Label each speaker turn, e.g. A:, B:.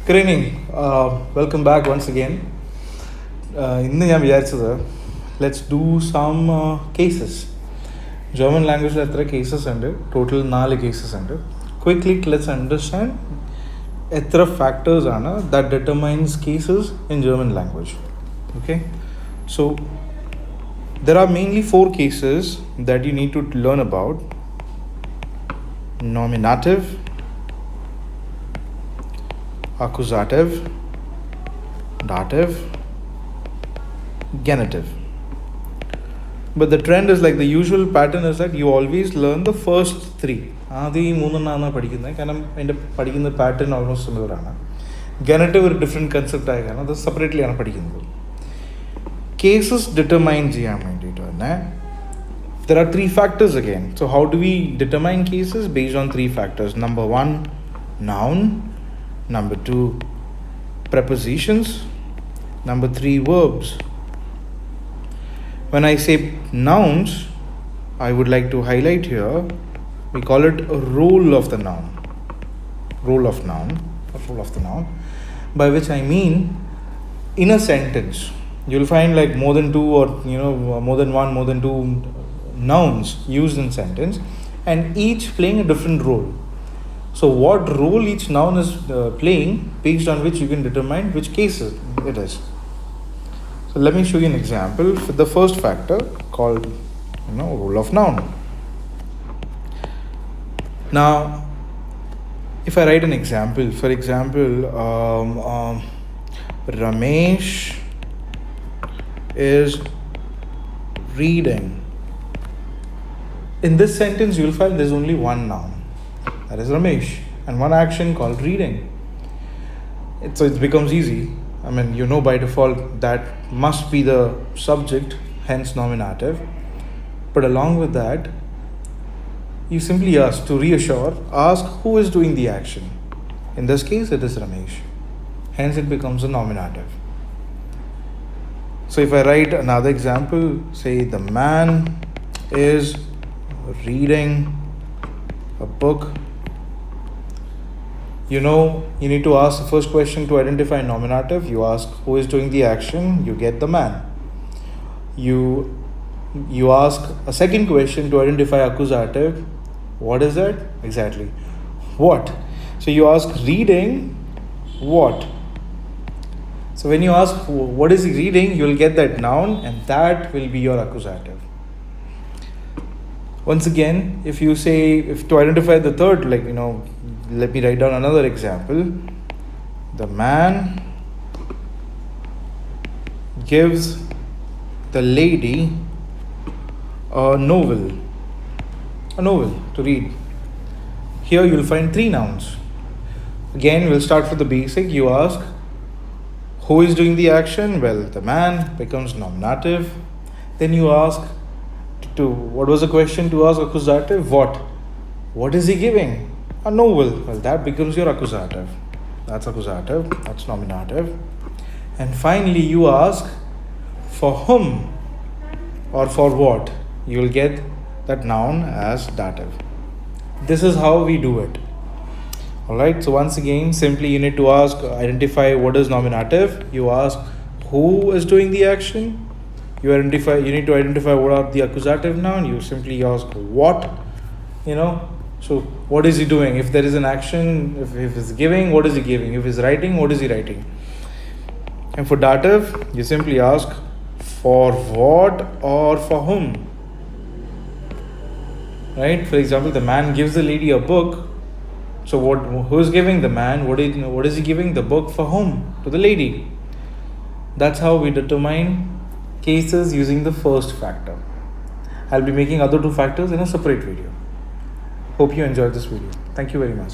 A: Good evening. Welcome back once again. ഇന്ന് ഞാൻ വിചാരിച്ചത് let's do some cases. German ലാംഗ്വേജിൽ എത്ര കേസസ് ഉണ്ട്? ടോട്ടൽ 4 കേസസ് ഉണ്ട്. ക്വിക്ക്ലി ലെറ്റ്സ് അണ്ടർസ്റ്റാൻഡ് എത്ര ഫാക്ടേഴ്സ് ആണ് that determines cases in German language. Okay, so there are mainly 4 cases that you need to learn about: nominative, accusative, dative, genitive. But the trend is like the usual pattern is that you always learn the first 3. ആദ്യം ഈ 3 പഠിക്കുന്നത്, കാരണം അതിൻ്റെ പഠിക്കുന്ന pattern almost similar ആണ്. ഗെനറ്റീവ് ഒരു different concept ആയ കാരണം അത് സെപ്പറേറ്റ്ലി ആണ് പഠിക്കുന്നത്. കേസസ് ഡിറ്റർമൈൻ ചെയ്യാൻ വേണ്ടിയിട്ട് തന്നെ there are 3 factors again. So how do we determine cases? Based on 3 factors. Number 1, noun. Number 2, prepositions. Number 3, verbs. When I say nouns, I would like to highlight here, we call it a role of the noun. Role of noun, by which I mean in a sentence you'll find like more than 2 or more than 1, more than 2 nouns used in sentence, and each playing a different role. So what role each noun is playing, based on which you can determine which case it is. So let me show you an example for the first factor called role of noun. Now if I write an example, for example, Ramesh is reading. In this sentence you'll find there's only one noun, that is Ramesh, and one action called reading. So it becomes easy. I mean, by default that must be the subject, hence nominative. But along with that, you simply ask who is doing the action. In this case it is Ramesh, hence it becomes a nominative. So if I write another example, say the man is reading a book. You need to ask the first question to identify nominative. You ask who is doing the action, you get the man. You ask a second question to identify accusative. What is that? Exactly. What? So you ask reading what? So when you ask what is he reading, you will get that noun, and that will be your accusative. Once again, if to identify the third, let me write down another example. The man gives the lady a novel to read. Here you will find 3 nouns. Again, we'll start with the basic. You ask who is doing the action? Well, the man becomes nominative. Then you ask what was the question to ask accusative? What is he giving? A novel. Well, that becomes your accusative. That's accusative. That's nominative. And finally you ask for whom or for what. You will get that noun as dative. This is how we do it. Alright, so once again, simply you need to identify what is nominative. You ask who is doing the action. You need to identify what are the accusative noun. You simply ask what, so what is he doing? If there is an action, if he's giving, what is he giving? If he's writing, what is he writing? And for dative, you simply ask for what or for whom. Right? For example, the man gives the lady a book. So who is giving? The man. What is he giving? The book for whom? To the lady. That's how we determine cases using the first factor. I'll be making other 2 factors in a separate video. Hope you enjoyed this video. Thank you very much.